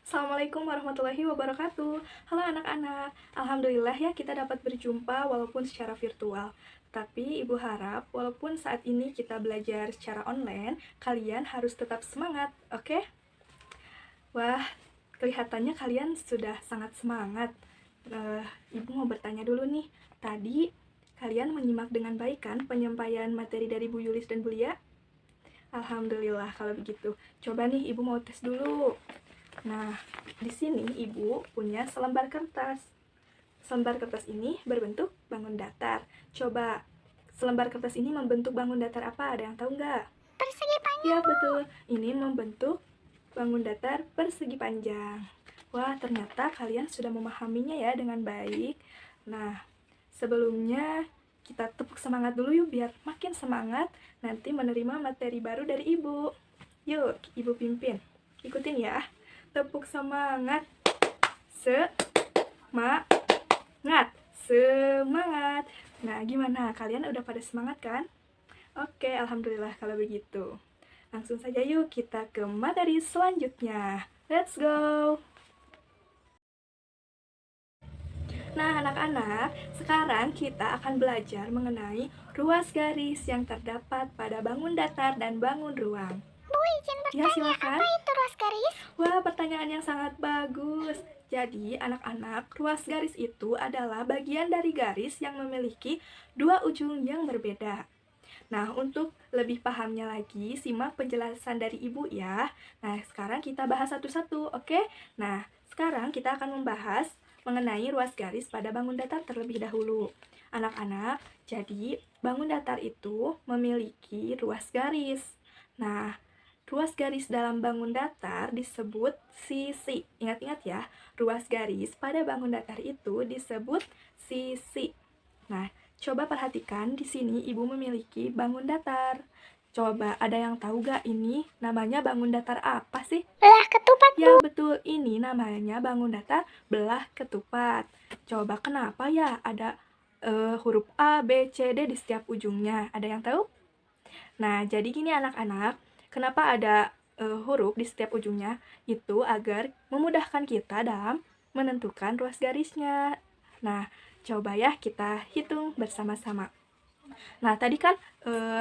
Assalamualaikum warahmatullahi wabarakatuh. Halo anak-anak, alhamdulillah ya kita dapat berjumpa walaupun secara virtual. Tapi ibu harap walaupun saat ini kita belajar secara online, kalian harus tetap semangat, oke? Wah, kelihatannya kalian sudah sangat semangat. Ibu mau bertanya dulu nih, tadi kalian menyimak dengan baik kan penyampaian materi dari Bu Yulis dan Bu Lia? Alhamdulillah kalau begitu. Coba nih ibu mau tes dulu. Nah, di sini ibu punya selembar kertas. Selembar kertas ini berbentuk bangun datar. Coba, selembar kertas ini membentuk bangun datar apa? Ada yang tahu nggak? Persegi panjang. Ya, betul. Ini membentuk bangun datar persegi panjang. Wah, ternyata kalian sudah memahaminya ya dengan baik. Nah, sebelumnya kita tepuk semangat dulu yuk biar makin semangat nanti menerima materi baru dari ibu. Yuk, ibu pimpin. Ikutin ya. Tepuk semangat. Semangat. Semangat. Nah, gimana? Kalian udah pada semangat kan? Oke, alhamdulillah kalau begitu. Langsung saja yuk kita ke materi selanjutnya. Let's go! Nah, anak-anak, sekarang kita akan belajar mengenai ruas garis yang terdapat pada bangun datar dan bangun ruang. Bu, izin Ya, bertanya, silakan. apa itu ruas garis? Wah, pertanyaan yang sangat bagus. Jadi, anak-anak, ruas garis itu adalah bagian dari garis yang memiliki dua ujung yang berbeda. Nah, untuk lebih pahamnya lagi, simak penjelasan dari ibu ya. Nah, sekarang kita bahas satu-satu, oke? Nah, sekarang kita akan membahas mengenai ruas garis pada bangun datar terlebih dahulu. Anak-anak, jadi bangun datar itu memiliki ruas garis. Nah, ruas garis dalam bangun datar disebut sisi. Ingat-ingat ya, ruas garis pada bangun datar itu disebut sisi. Nah, coba perhatikan di sini ibu memiliki bangun datar. Coba ada yang tahu gak ini namanya bangun datar apa sih? Belah ketupat, Ya Bu. betul, ini namanya bangun datar belah ketupat. Coba kenapa ya ada huruf A, B, C, D di setiap ujungnya? Ada yang tahu? Nah, jadi gini anak-anak, kenapa ada huruf di setiap ujungnya? Itu agar memudahkan kita dalam menentukan ruas garisnya. Nah, coba ya kita hitung bersama-sama. Nah, tadi kan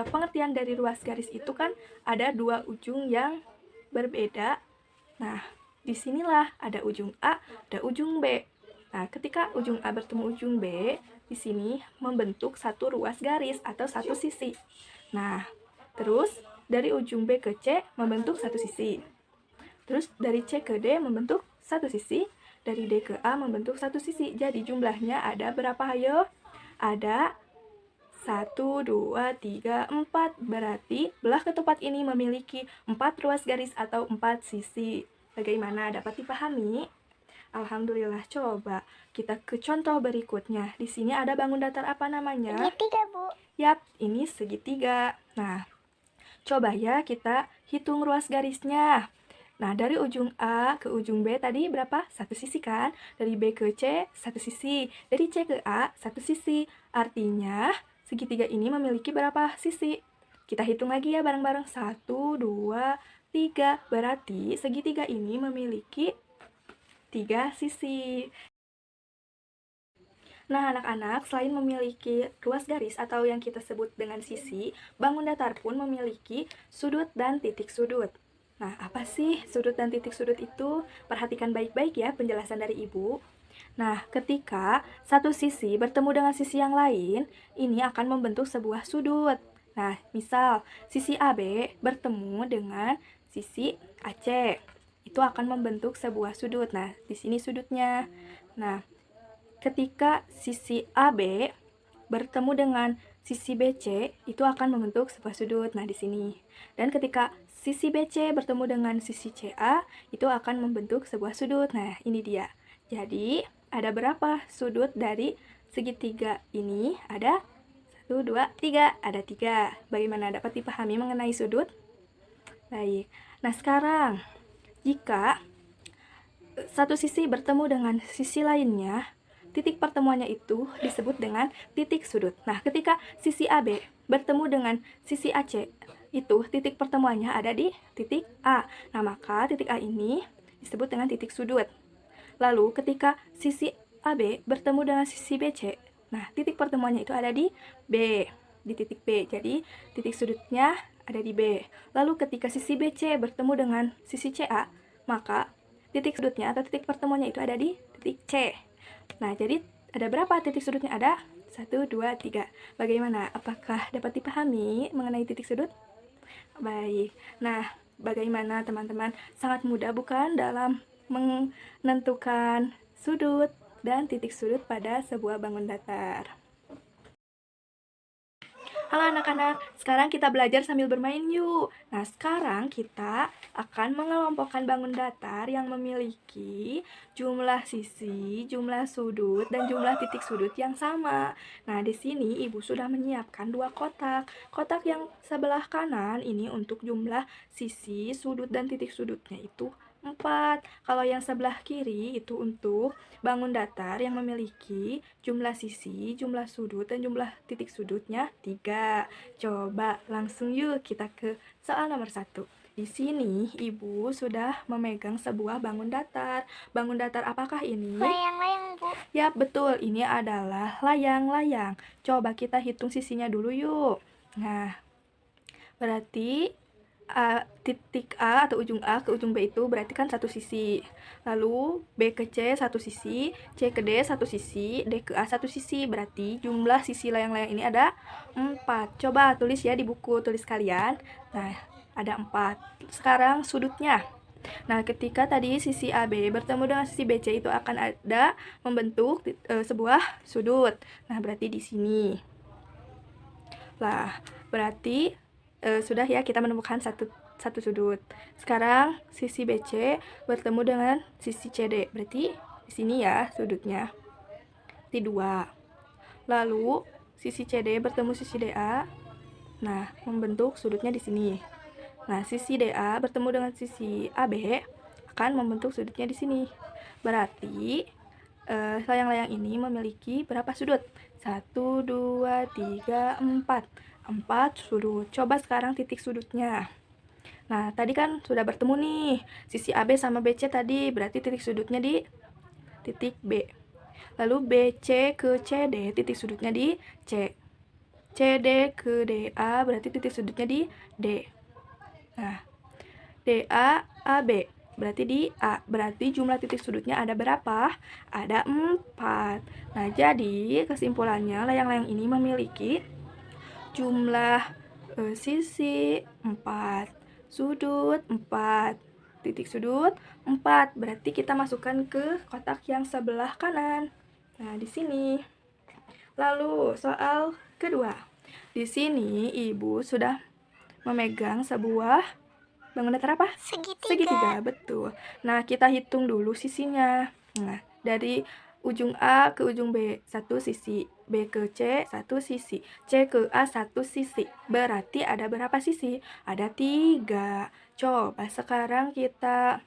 pengertian dari ruas garis itu kan ada dua ujung yang berbeda. Nah, disinilah ada ujung A, ada ujung B. Nah, ketika ujung A bertemu ujung B, di sini membentuk satu ruas garis atau satu sisi. Nah, terus dari ujung B ke C membentuk satu sisi. Terus dari C ke D membentuk satu sisi. Dari D ke A membentuk satu sisi. Jadi jumlahnya ada berapa ayo? Ada 1, 2, 3, 4. Berarti belah ketupat ini memiliki 4 ruas garis atau 4 sisi. Bagaimana? Dapat dipahami? Alhamdulillah. Coba kita ke contoh berikutnya. Di sini ada bangun datar apa namanya? Segitiga, Bu. Yap, ini segitiga. Nah, coba ya kita hitung ruas garisnya. Nah, dari ujung A ke ujung B tadi berapa? Satu sisi kan? Dari B ke C, satu sisi. Dari C ke A, satu sisi. Artinya, segitiga ini memiliki berapa sisi? Kita hitung lagi ya bareng-bareng. 1, 2, 3. Berarti segitiga ini memiliki 3 sisi. Nah, anak-anak, selain memiliki ruas garis atau yang kita sebut dengan sisi, bangun datar pun memiliki sudut dan titik sudut. Nah, apa sih sudut dan titik sudut itu? Perhatikan baik-baik ya penjelasan dari ibu. Nah, ketika satu sisi bertemu dengan sisi yang lain, ini akan membentuk sebuah sudut. Nah, misal sisi AB bertemu dengan sisi AC, itu akan membentuk sebuah sudut. Nah, di sini sudutnya. Nah, ketika sisi AB bertemu dengan sisi BC, itu akan membentuk sebuah sudut. Nah, di sini. Dan ketika sisi BC bertemu dengan sisi CA, itu akan membentuk sebuah sudut. Nah, ini dia. Jadi, ada berapa sudut dari segitiga ini? Ada 1, 2, 3. Ada 3. Bagaimana dapat dipahami mengenai sudut? Baik. Nah, sekarang jika satu sisi bertemu dengan sisi lainnya, titik pertemuannya itu disebut dengan titik sudut. Nah, ketika sisi AB bertemu dengan sisi AC, itu titik pertemuannya ada di titik A. Nah, maka titik A ini disebut dengan titik sudut. Lalu ketika sisi AB bertemu dengan sisi BC, nah titik pertemuannya itu ada di B, di titik B. Jadi titik sudutnya ada di B. Lalu ketika sisi BC bertemu dengan sisi CA, maka titik sudutnya atau titik pertemuannya itu ada di titik C. Nah, jadi ada berapa titik sudutnya? Ada 1, 2, 3. Bagaimana? Apakah dapat dipahami mengenai titik sudut? Baik. Nah, bagaimana teman-teman? Sangat mudah bukan dalam menentukan sudut dan titik sudut pada sebuah bangun datar. Halo anak-anak, sekarang kita belajar sambil bermain yuk. Nah, sekarang kita akan mengelompokkan bangun datar yang memiliki jumlah sisi, jumlah sudut, dan jumlah titik sudut yang sama. Nah, di sini Ibu sudah menyiapkan dua kotak. Kotak yang sebelah kanan ini untuk jumlah sisi, sudut, dan titik sudutnya itu 4. Kalau yang sebelah kiri itu untuk bangun datar yang memiliki jumlah sisi, jumlah sudut, dan jumlah titik sudutnya 3. Coba langsung yuk kita ke soal nomor 1. Di sini Ibu sudah memegang sebuah bangun datar. Bangun datar apakah ini? Layang-layang, Bu. Ya, betul. Ini adalah layang-layang. Coba kita hitung sisinya dulu yuk. Nah, berarti titik A atau ujung A ke ujung B itu berarti kan satu sisi. Lalu B ke C satu sisi, C ke D satu sisi, D ke A satu sisi. Berarti jumlah sisi layang-layang ini ada 4. Coba tulis ya di buku tulis kalian. Nah, ada 4. Sekarang sudutnya. Nah, ketika tadi sisi AB bertemu dengan sisi BC itu akan ada membentuk sebuah sudut. Nah, berarti di sini. Lah, berarti sudah ya kita menemukan satu sudut. Sekarang sisi BC bertemu dengan sisi CD. Berarti di sini ya sudutnya. Di 2. Lalu sisi CD bertemu sisi DA. Nah, membentuk sudutnya di sini. Nah, sisi DA bertemu dengan sisi AB akan membentuk sudutnya di sini. Berarti layang-layang ini memiliki berapa sudut? 1, 2, 3, 4. 4 sudut. Coba sekarang titik sudutnya. Nah, tadi kan sudah bertemu nih. Sisi AB sama BC tadi, berarti titik sudutnya di titik B. Lalu BC ke CD, titik sudutnya di C. CD ke DA, berarti titik sudutnya di D. Nah, DA, AB, berarti di A. Berarti jumlah titik sudutnya ada berapa? Ada 4. Nah, jadi kesimpulannya layang-layang ini memiliki jumlah sisi 4, sudut 4, titik sudut 4. Berarti kita masukkan ke kotak yang sebelah kanan. Nah, di sini. Lalu soal kedua. Di sini Ibu sudah memegang sebuah bangun datar apa? Segitiga, betul. Nah, kita hitung dulu sisinya. Nah, dari ujung A ke ujung B, satu sisi. B ke C, satu sisi. C ke A, satu sisi. Berarti ada berapa sisi? Ada 3. Coba sekarang kita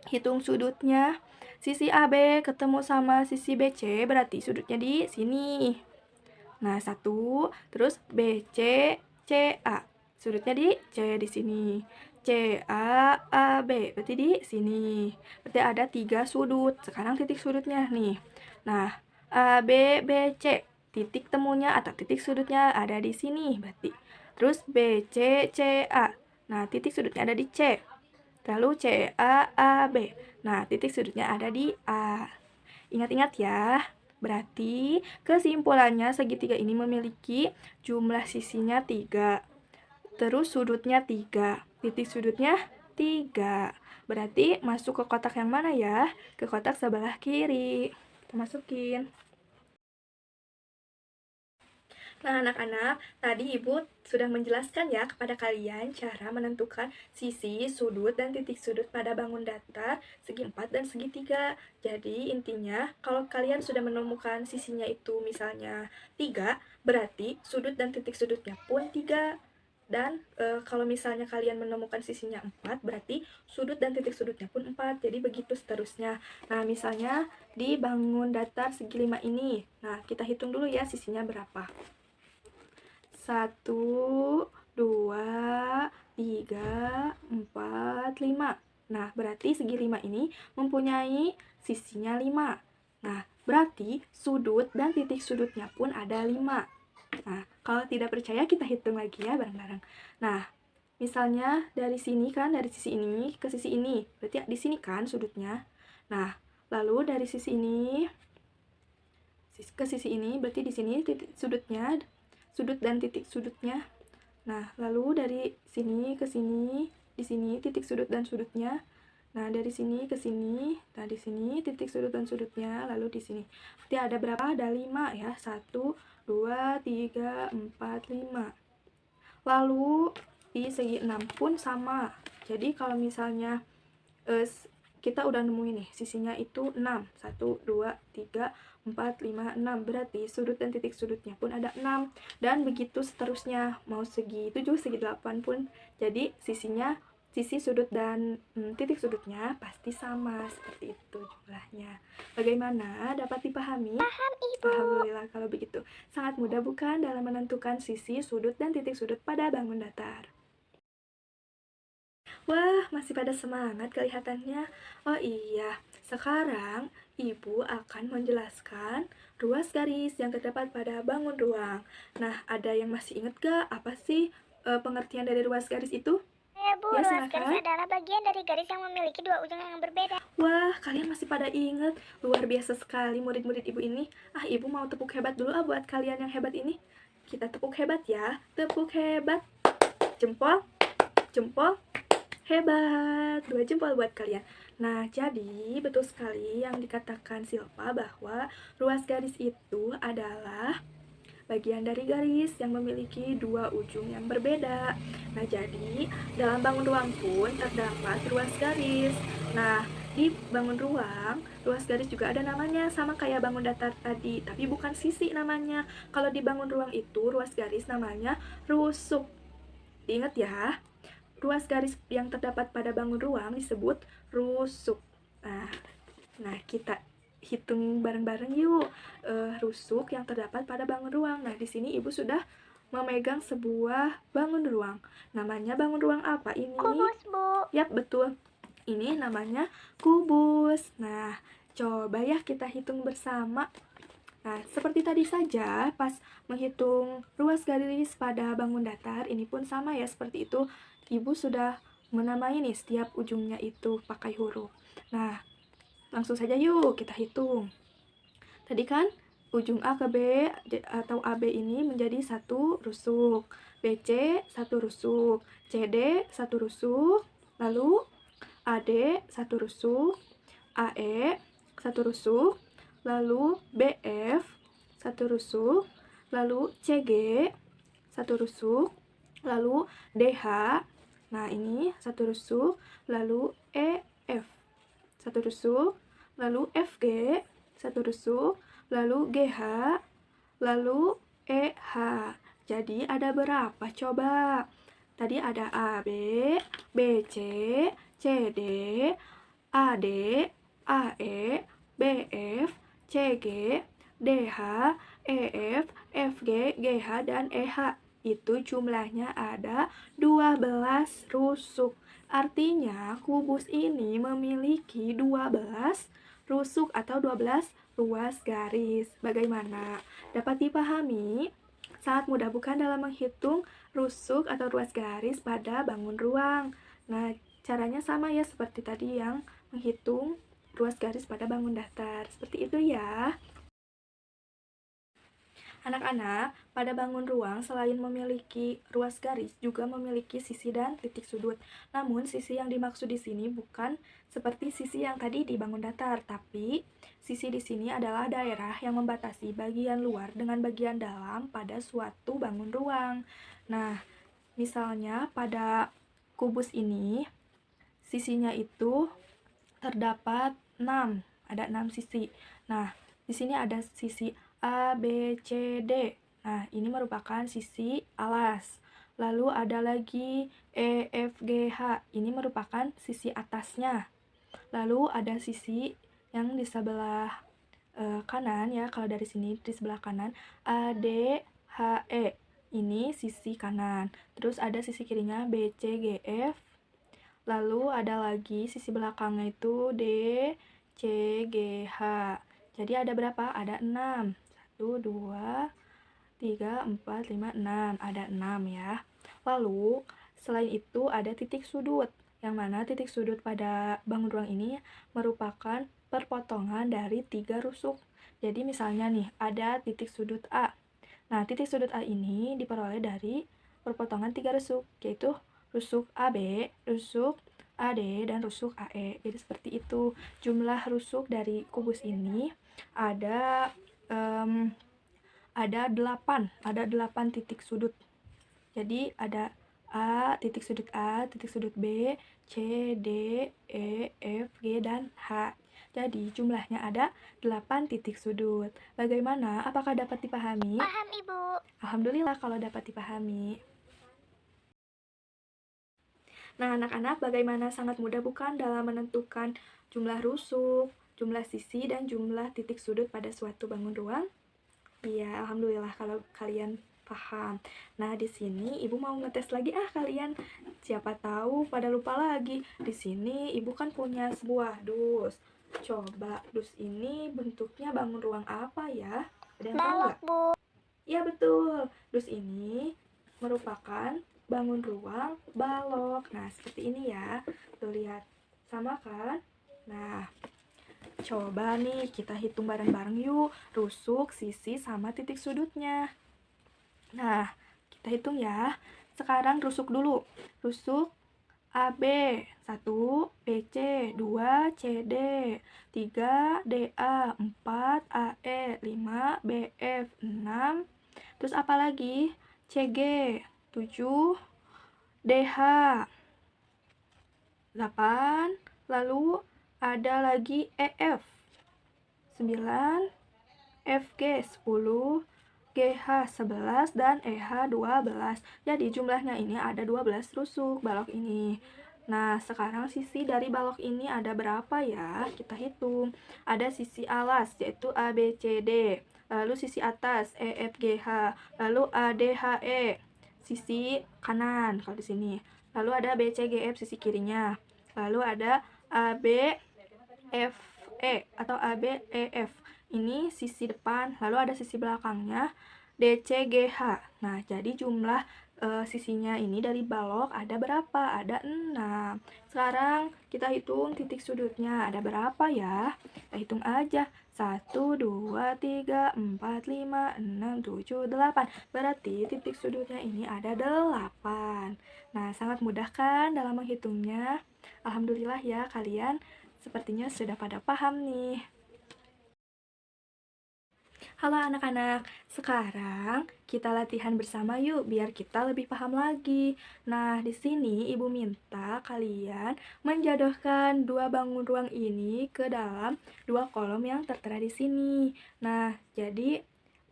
hitung sudutnya. Sisi AB ketemu sama sisi BC, berarti sudutnya di sini. Nah, 1. Terus BC, CA. Sudutnya di C di sini. CA, AB. Berarti di sini. Berarti ada 3 sudut. Sekarang titik sudutnya nih. Nah, AB, BC. Titik temunya atau titik sudutnya ada di sini. Berarti. Terus BC, CA. Nah, titik sudutnya ada di C. Lalu CA, AB. Nah, titik sudutnya ada di A. Ingat-ingat ya. Berarti kesimpulannya segitiga ini memiliki jumlah sisinya 3. Terus sudutnya 3. Titik sudutnya 3. Berarti masuk ke kotak yang mana ya? Ke kotak sebelah kiri. Kita masukin. Nah, anak-anak, tadi Ibu sudah menjelaskan ya kepada kalian cara menentukan sisi, sudut, dan titik sudut pada bangun datar, segi 4 dan segitiga. Jadi, intinya, kalau kalian sudah menemukan sisinya itu misalnya 3, berarti sudut dan titik sudutnya pun 3. Dan kalau misalnya kalian menemukan sisinya 4, berarti sudut dan titik sudutnya pun 4. Jadi, begitu seterusnya. Nah, misalnya di bangun datar segi 5 ini. Nah, kita hitung dulu ya sisinya berapa. 1, 2, 3, 4, 5. Nah, berarti segi 5 ini mempunyai sisinya 5. Nah, berarti sudut dan titik sudutnya pun ada 5. Nah, kalau tidak percaya kita hitung lagi ya bareng-bareng. Nah, misalnya dari sini kan, dari sisi ini ke sisi ini. Berarti di sini kan sudutnya. Nah, lalu dari sisi ini ke sisi ini, berarti di sini titik sudutnya, sudut dan titik sudutnya. Nah, lalu dari sini ke sini, di sini titik sudut dan sudutnya. Nah, dari sini ke sini, nah di sini titik sudut dan sudutnya, lalu di sini. Berarti ada berapa? Ada 5 ya. 1, 2, 3, 4, 5. Lalu di segi 6 pun sama. Jadi kalau misalnya kita udah nemuin nih, sisinya itu 6. 1, 2, 3, 4, 5, 6. Berarti sudut dan titik sudutnya pun ada 6. Dan begitu seterusnya. Mau segi 7, segi 8 pun. Jadi sisinya, sisi sudut dan titik sudutnya pasti sama. Seperti itu jumlahnya. Bagaimana? Dapat dipahami? Paham, Ibu. Alhamdulillah kalau begitu. Sangat mudah bukan dalam menentukan sisi, sudut, dan titik sudut pada bangun datar. Wah, masih pada semangat kelihatannya. Oh iya, sekarang Ibu akan menjelaskan ruas garis yang terdapat pada bangun ruang. Nah, ada yang masih ingat gak apa sih pengertian dari ruas garis itu? Ya, Bu, Ya, ruas garis silakan. adalah bagian dari garis yang memiliki dua ujung yang berbeda. Wah, kalian masih pada ingat. Luar biasa sekali murid-murid Ibu ini. Ibu mau tepuk hebat dulu buat kalian yang hebat ini. Kita tepuk hebat ya. Tepuk hebat. Jempol, jempol. Hebat, 2 jempol buat kalian. Nah, jadi betul sekali yang dikatakan Silva bahwa ruas garis itu adalah bagian dari garis yang memiliki dua ujung yang berbeda. Nah, jadi dalam bangun ruang pun terdapat ruas garis. Nah, di bangun ruang, ruas garis juga ada namanya, sama kayak bangun datar tadi, tapi bukan sisi namanya. Kalau di bangun ruang itu, ruas garis namanya rusuk. Diingat ya. Ruas garis yang terdapat pada bangun ruang disebut rusuk. Nah, kita hitung bareng-bareng yuk rusuk yang terdapat pada bangun ruang. Nah, di sini Ibu sudah memegang sebuah bangun ruang. Namanya bangun ruang apa ini? Kubus, Bu. Yap, betul. Ini namanya kubus. Nah, coba ya kita hitung bersama. Nah, seperti tadi saja, pas menghitung ruas garis pada bangun datar, ini pun sama ya, seperti itu. Ibu sudah menamai nih setiap ujungnya itu pakai huruf. Nah, langsung saja yuk kita hitung. Tadi kan ujung A ke B atau AB ini menjadi satu rusuk. BC satu rusuk. CD satu rusuk. Lalu AD satu rusuk. AE satu rusuk. Lalu BF satu rusuk. Lalu CG satu rusuk. Lalu DH, nah ini satu rusuk. Lalu EF satu rusuk. Lalu FG satu rusuk. Lalu GH, lalu EH. Jadi ada berapa coba? Tadi ada AB, BC, CD, AD, AE, BF, CG, DH, EF, FG, GH, dan EH. Itu jumlahnya ada 12 rusuk. Artinya kubus ini memiliki 12 rusuk atau 12 ruas garis. Bagaimana? Dapat dipahami? Sangat mudah bukan dalam menghitung rusuk atau ruas garis pada bangun ruang. Nah, caranya sama ya seperti tadi yang menghitung ruas garis pada bangun datar. Seperti itu ya. Anak-anak, pada bangun ruang selain memiliki ruas garis juga memiliki sisi dan titik sudut. Namun sisi yang dimaksud di sini bukan seperti sisi yang tadi di bangun datar, tapi sisi di sini adalah daerah yang membatasi bagian luar dengan bagian dalam pada suatu bangun ruang. Nah, misalnya pada kubus ini sisinya itu terdapat 6, ada 6 sisi. Nah, di sini ada sisi A, B, C, D. Nah, ini merupakan sisi alas. Lalu ada lagi E, F, G, H. Ini merupakan sisi atasnya. Lalu ada sisi yang di sebelah kanan ya, kalau dari sini di sebelah kanan A, D, H, E. Ini sisi kanan. Terus ada sisi kirinya B, C, G, F. Lalu ada lagi sisi belakangnya itu D, C, G, H. Jadi ada berapa? Ada 6. 1, 2, 3, 4, 5, 6. Ada 6 ya. Lalu selain itu ada titik sudut. Yang mana titik sudut pada bangun ruang ini merupakan perpotongan dari 3 rusuk. Jadi misalnya nih, ada titik sudut A. Nah, titik sudut A ini diperoleh dari perpotongan 3 rusuk, yaitu rusuk AB, rusuk AD, dan rusuk AE. Jadi seperti itu. Jumlah rusuk dari kubus ini ada em, ada 8 titik sudut. Jadi ada titik sudut B, C, D, E, F, G, dan H. Jadi jumlahnya ada 8 titik sudut. Bagaimana? Apakah dapat dipahami? Paham, Ibu. Alhamdulillah kalau dapat dipahami. Nah, anak-anak, bagaimana sangat mudah bukan dalam menentukan jumlah rusuk, jumlah sisi, dan jumlah titik sudut pada suatu bangun ruang? Iya, alhamdulillah kalau kalian paham. Nah, di sini Ibu mau ngetes lagi kalian. Siapa tahu pada lupa lagi. Di sini Ibu kan punya sebuah dus. Coba dus ini bentuknya bangun ruang apa ya? Ada yang tahu Balok, nggak? Bu. Iya, betul. Dus ini merupakan bangun ruang balok. Nah, seperti ini ya. Tuh lihat. Sama kan? Nah, coba nih kita hitung bareng-bareng yuk, rusuk, sisi, sama titik sudutnya. Nah, kita hitung ya. Sekarang rusuk dulu. Rusuk AB 1, BC 2, CD 3, DA 4, AE 5, BF 6. Terus apa lagi? CG 7, DH 8. Lalu ada lagi EF 9, FG 10, GH 11, dan EH 12. Jadi jumlahnya ini ada 12 rusuk balok ini. Nah, sekarang sisi dari balok ini ada berapa ya? Kita hitung. Ada sisi alas, yaitu ABCD. Lalu sisi atas, EFGH. Lalu ADHE, sisi kanan, kalau di sini. Lalu ada BCGF, sisi kirinya. Lalu ada ABFE atau ABEF. Ini sisi depan, lalu ada sisi belakangnya DCGH. Nah, jadi jumlah sisinya ini dari balok ada berapa? Ada 6. Sekarang kita hitung titik sudutnya ada berapa ya? Kita hitung aja. 1, 2, 3, 4, 5, 6, 7, 8. Berarti titik sudutnya ini ada 8. Nah, sangat mudah kan dalam menghitungnya? Alhamdulillah ya, kalian sepertinya sudah pada paham nih. Halo anak-anak, sekarang kita latihan bersama yuk biar kita lebih paham lagi. Nah, di sini Ibu minta kalian menjodohkan dua bangun ruang ini ke dalam dua kolom yang tertera di sini. Nah, jadi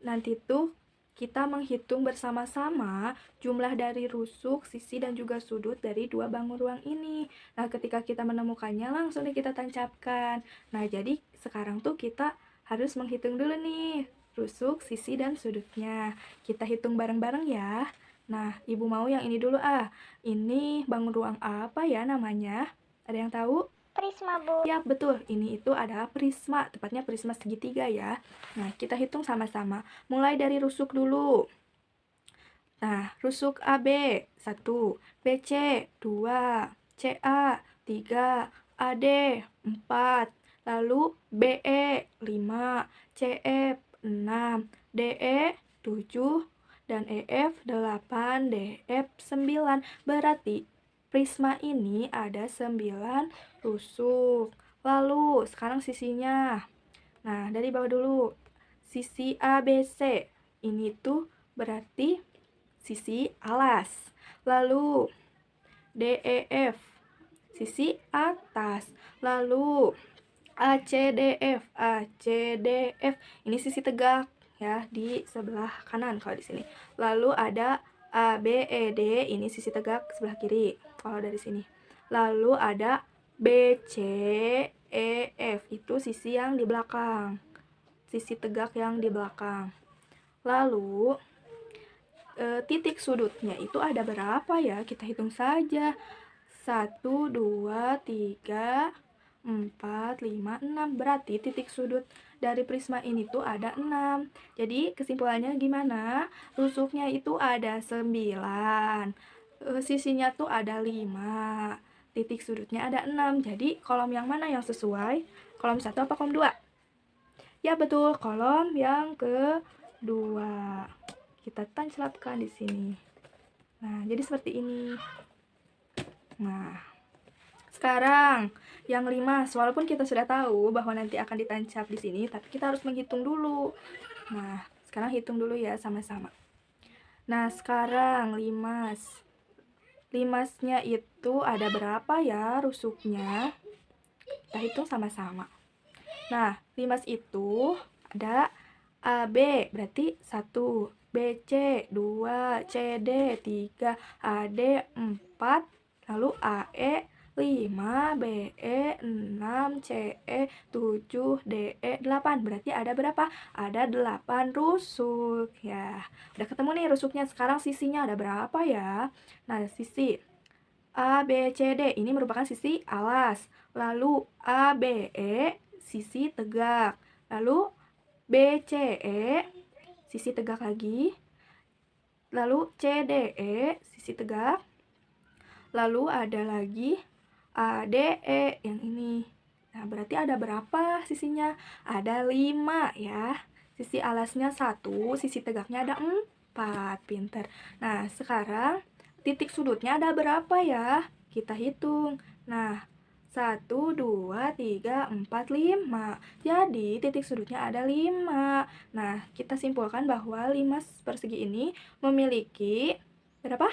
nanti tuh kita menghitung bersama-sama jumlah dari rusuk, sisi, dan juga sudut dari dua bangun ruang ini. Nah, ketika kita menemukannya langsung deh kita tancapkan. Nah, jadi sekarang tuh kita harus menghitung dulu nih rusuk, sisi, dan sudutnya. Kita hitung bareng-bareng ya. Nah, Ibu mau yang ini dulu Ini bangun ruang apa ya namanya? Ada yang tahu? Prisma, Bu. Ya, betul. Ini itu adalah prisma, tepatnya prisma segitiga ya. Nah, kita hitung sama-sama. Mulai dari rusuk dulu. Nah, rusuk AB 1, BC 2, CA 3, AD 4, lalu BE 5, CF 6, DE 7, dan EF 8, DF 9. Berarti prisma ini ada 9 rusuk. Lalu sekarang sisinya. Nah, dari bawah dulu. Sisi ABC ini tuh berarti sisi alas. Lalu DEF sisi atas. Lalu ACDF ini sisi tegak ya di sebelah kanan kalau di sini. Lalu ada ABED ini sisi tegak sebelah kiri kalau dari sini. Lalu ada BCEF itu sisi yang di belakang. Sisi tegak yang di belakang. Lalu titik sudutnya itu ada berapa ya? Kita hitung saja. 1, 2, 3, 4, 5, 6. Berarti titik sudut dari prisma ini tuh ada 6. Jadi kesimpulannya gimana? Rusuknya itu ada 9. Sisinya tuh ada 5. Titik sudutnya ada 6. Jadi kolom yang mana yang sesuai? Kolom 1 apa kolom 2? Ya betul, kolom yang kedua. Kita tancapkan di sini. Nah, jadi seperti ini. Nah, sekarang yang 5, walaupun kita sudah tahu bahwa nanti akan ditancap di sini, tapi kita harus menghitung dulu. Nah, sekarang hitung dulu ya sama-sama. Nah, sekarang limasnya itu ada berapa ya rusuknya? Kita hitung sama-sama. Nah, limas itu ada AB, berarti 1, BC 2, CD 3, AD 4, lalu AE 5, BE 6, CE 7, DE 8. Berarti ada berapa? Ada 8 rusuk. Ya, udah ketemu nih rusuknya. Sekarang sisinya ada berapa ya? Nah, sisi A, B, C, D ini merupakan sisi alas. Lalu A, B, E sisi tegak. Lalu B, C, E sisi tegak lagi. Lalu C, D, E sisi tegak. Lalu ada lagi A, D, E yang ini. Nah, berarti ada berapa sisinya? Ada 5 ya. Sisi alasnya 1, sisi tegaknya ada 4. Pinter. Nah, sekarang titik sudutnya ada berapa ya? Kita hitung. Nah, 1, 2, 3, 4, 5. Jadi, titik sudutnya ada 5. Nah, kita simpulkan bahwa limas persegi ini memiliki berapa?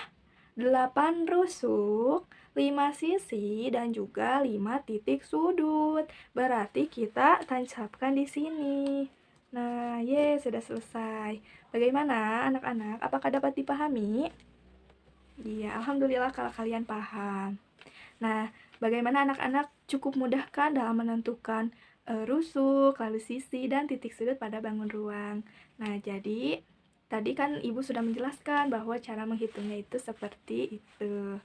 8 rusuk, 5 sisi, dan juga 5 titik sudut. Berarti kita tancapkan di sini. Nah, sudah selesai. Bagaimana anak-anak? Apakah dapat dipahami? Iya, alhamdulillah kalau kalian paham. Nah, bagaimana anak-anak? Cukup mudah kan dalam menentukan rusuk, lalu sisi, dan titik sudut pada bangun ruang. Nah, jadi tadi kan Ibu sudah menjelaskan bahwa cara menghitungnya itu seperti itu.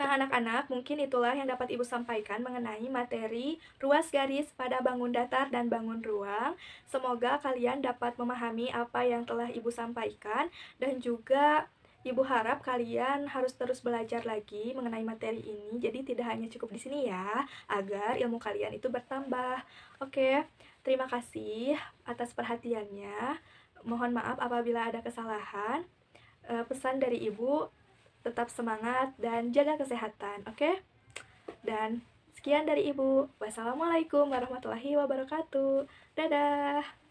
Nah, anak-anak, mungkin itulah yang dapat Ibu sampaikan mengenai materi ruas garis pada bangun datar dan bangun ruang. Semoga kalian dapat memahami apa yang telah Ibu sampaikan, dan juga Ibu harap kalian harus terus belajar lagi mengenai materi ini. Jadi tidak hanya cukup di sini ya, agar ilmu kalian itu bertambah. Oke, terima kasih atas perhatiannya. Mohon maaf apabila ada kesalahan. Pesan dari Ibu, tetap semangat dan jaga kesehatan, oke? Dan sekian dari Ibu. Wassalamualaikum warahmatullahi wabarakatuh. Dadah.